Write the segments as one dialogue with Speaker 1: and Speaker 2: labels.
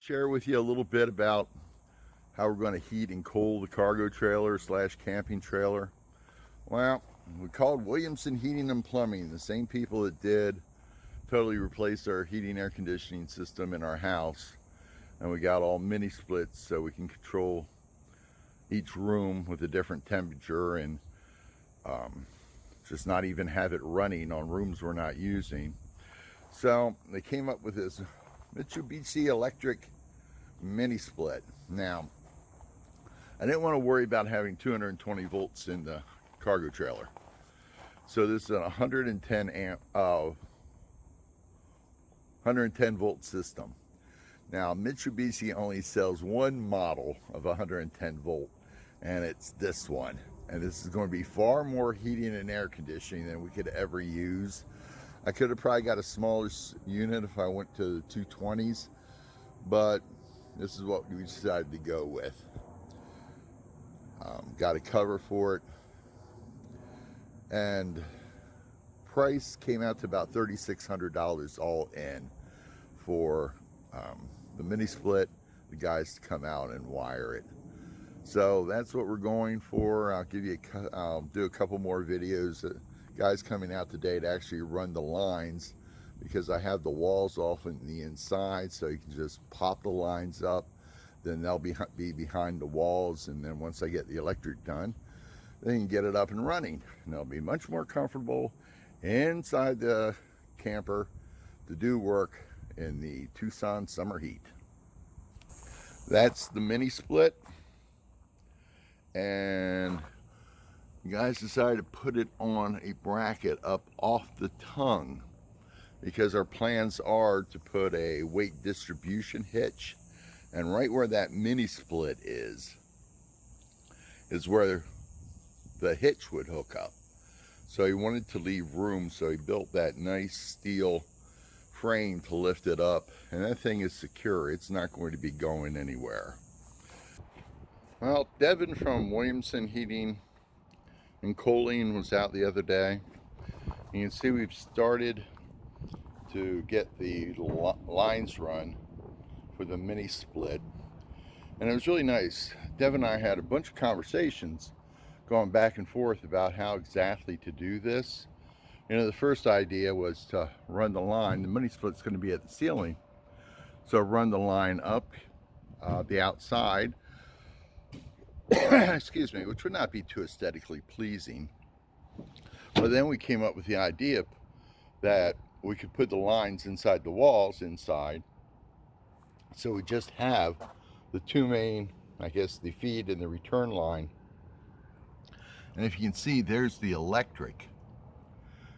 Speaker 1: Share with you a little bit about how we're going to heat and cool the cargo trailer slash camping trailer. Well, we called Williamson Heating and Plumbing, the same people that did totally replaced our heating air conditioning system in our house, and we got all mini splits so we can control each room with a different temperature and just not even have it running on rooms we're not using. So they came up with this Mitsubishi electric mini split. Now, I didn't want to worry about having 220 volts in the cargo trailer. So this is a 110 volt system. Now, Mitsubishi only sells one model of 110 volt, and it's this one. And this is going to be far more heating and air conditioning than we could ever use. I could have probably got a smaller unit if I went to the 220s, but this is what we decided to go with. Got a cover for it, and price came out to about $3,600 all in for the mini split, the guys to come out and wire it. So that's what we're going for. I'll do a couple more videos. Guys coming out today to actually run the lines, because I have the walls off on the inside, so you can just pop the lines up. Then they'll be behind the walls, and then once I get the electric done, then you can get it up and running. And they'll be much more comfortable inside the camper to do work in the Tucson summer heat. That's the mini split, and you guys decided to put it on a bracket up off the tongue, because our plans are to put a weight distribution hitch, and right where that mini split is where the hitch would hook up. So he wanted to leave room, so he built that nice steel frame to lift it up, and that thing is secure. It's not going to be going anywhere. Well, Devin from Williamson Heating and Cooling was out the other day. You can see we've started to get the lines run for the mini split, and it was really nice. Devin and I had a bunch of conversations going back and forth about how exactly to do this. You know, the first idea was to run the line. The mini split's going to be at the ceiling, so run the line up the outside, excuse me, which would not be too aesthetically pleasing. But then we came up with the idea that we could put the lines inside the walls inside, so we just have the two main, I guess, the feed and the return line. And if you can see, there's the electric.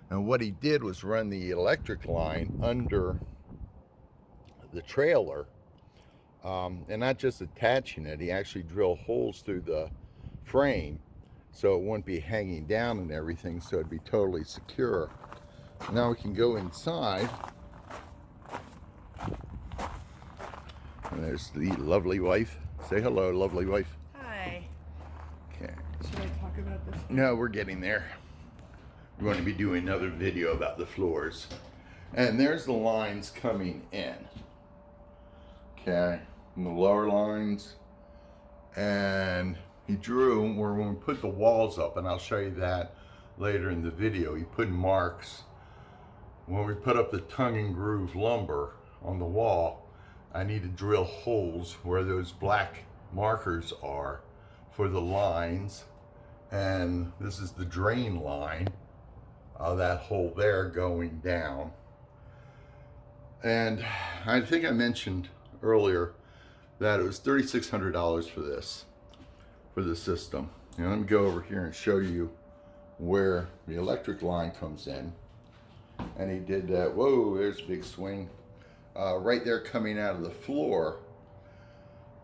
Speaker 1: And what he did was run the electric line under the trailer, and not just attaching it, he actually drilled holes through the frame so it wouldn't be hanging down and everything, so it'd be totally secure. Now we can go inside, and there's the lovely wife. Say hello, lovely wife.
Speaker 2: Hi.
Speaker 1: Okay.
Speaker 2: Should I talk about this?
Speaker 1: No, we're getting there. We're going to be doing another video about the floors. And there's the lines coming in. Okay, and the lower lines. And he drew where when we put the walls up, and I'll show you that later in the video, he put marks. When we put up the tongue and groove lumber on the wall, I need to drill holes where those black markers are for the lines. And this is the drain line. That hole there going down. And I think I mentioned earlier that it was $3,600 for this, for the system. And let me go over here and show you where the electric line comes in. And he did that. Whoa, there's a big swing. Right there coming out of the floor,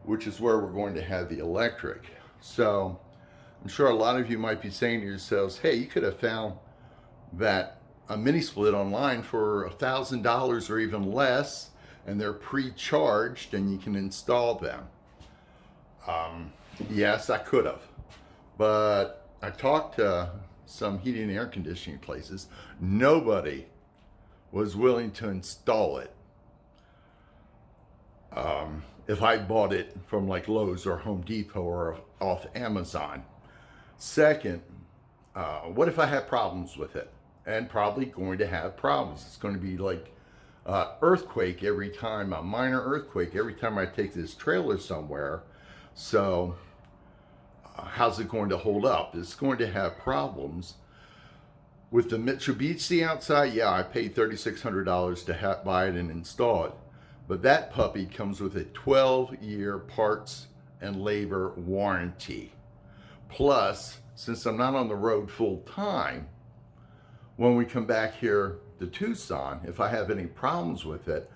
Speaker 1: which is where we're going to have the electric. So I'm sure a lot of you might be saying to yourselves, hey, you could have found that a mini split online for $1,000 or even less, and they're pre-charged and you can install them. Yes, I could have, but I talked to some heating and air conditioning places. Nobody was willing to install it. if I bought it from like Lowe's or Home Depot or off Amazon. Second, what if I have problems with it? And probably going to have problems. It's going to be like earthquake every time, a minor earthquake every time I take this trailer somewhere. So how's it going to hold up? It's going to have problems. With the Mitsubishi outside, yeah, I paid $3,600 to buy it and install it. But that puppy comes with a 12-year parts and labor warranty. Plus, since I'm not on the road full time, when we come back here to Tucson, if I have any problems with it,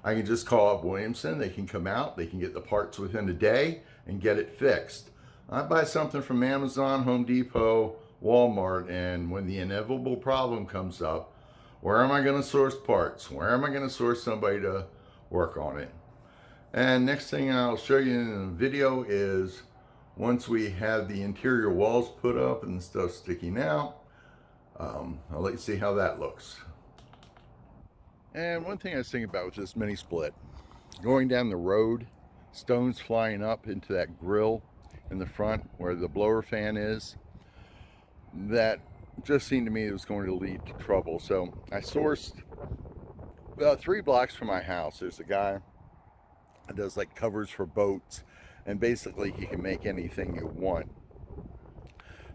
Speaker 1: I can just call up Williamson. They can come out, they can get the parts within a day and get it fixed. I buy something from Amazon, Home Depot, Walmart, and when the inevitable problem comes up, where am I going to source parts? Where am I going to source somebody to work on it? And next thing I'll show you in the video is once we have the interior walls put up and stuff sticking out, I'll let you see how that looks. And one thing I was thinking about with this MiniSplit, going down the road, stones flying up into that grill in the front where the blower fan is, that just seemed to me it was going to lead to trouble. So I sourced about 3 blocks from my house. There's a guy that does like covers for boats, and basically he can make anything you want.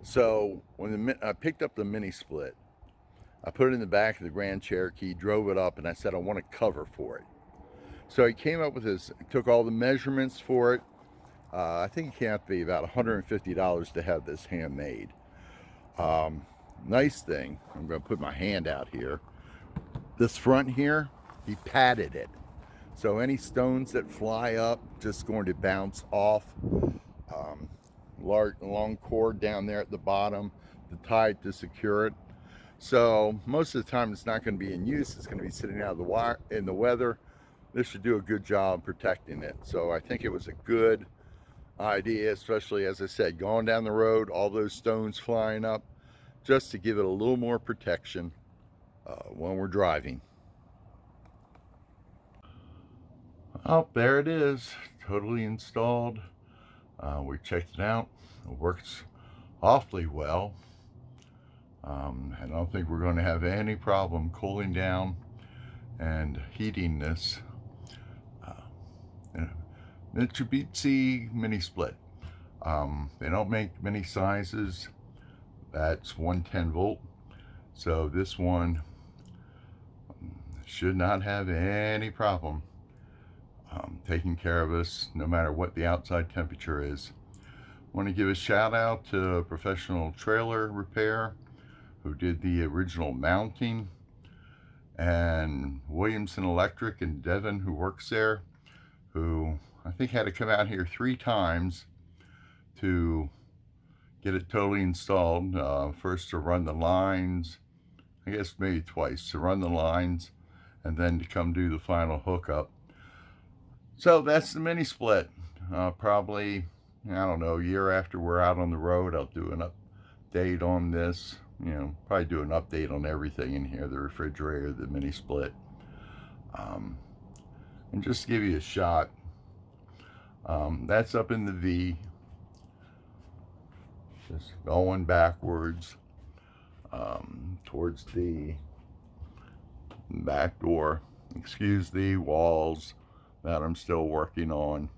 Speaker 1: So when I picked up the MiniSplit, I put it in the back of the Grand Cherokee, drove it up, and I said I want a cover for it. So he came up with this, took all the measurements for it. I think it came out to be about $150 to have this handmade. Nice thing, I'm going to put my hand out here. This front here, he padded it. So any stones that fly up, just going to bounce off. Long cord down there at the bottom, the tie to secure it. So most of the time it's not going to be in use. It's going to be sitting out of the wire in the weather. This should do a good job protecting it. So I think it was a good idea, especially as I said, going down the road, all those stones flying up, just to give it a little more protection when we're driving. Oh, there it is, totally installed. We checked it out. It works awfully well. I don't think we're going to have any problem cooling down and heating this Mitsubishi MiniSplit. They don't make many sizes. That's 110 volt. So this one should not have any problem taking care of us no matter what the outside temperature is. I want to give a shout out to Professional Trailer Repair, who did the original mounting, and Williamson Electric in Devon, who works there, who I think had to come out here 3 times to get it totally installed. First to run the lines, I guess maybe twice, to run the lines, and then to come do the final hookup. So that's the MiniSplit. Probably, I don't know, a year after we're out on the road, I'll do an update on this. You know, probably do an update on everything in here, the refrigerator, the MiniSplit. And just to give you a shot, that's up in the V, just going backwards towards the back door. Excuse the walls that I'm still working on,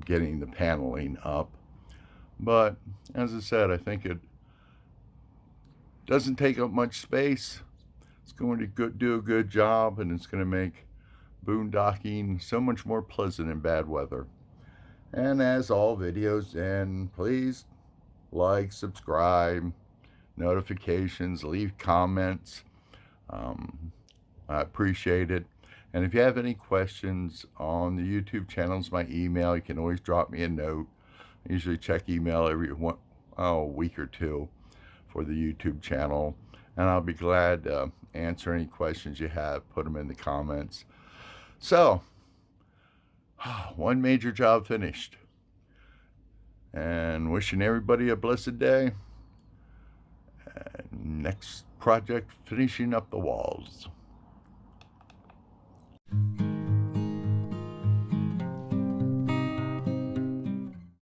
Speaker 1: getting the paneling up. But as I said, I think it doesn't take up much space. It's going to do a good job, and it's going to make boondocking so much more pleasant in bad weather. And as all videos end, please like, subscribe, notifications, leave comments. I appreciate it. And if you have any questions on the YouTube channels, my email, you can always drop me a note. I usually check email every week or 2 for the YouTube channel, and I'll be glad to answer any questions you have. Put them in the comments. So, one major job finished, and wishing everybody a blessed day. And next project, finishing up the walls.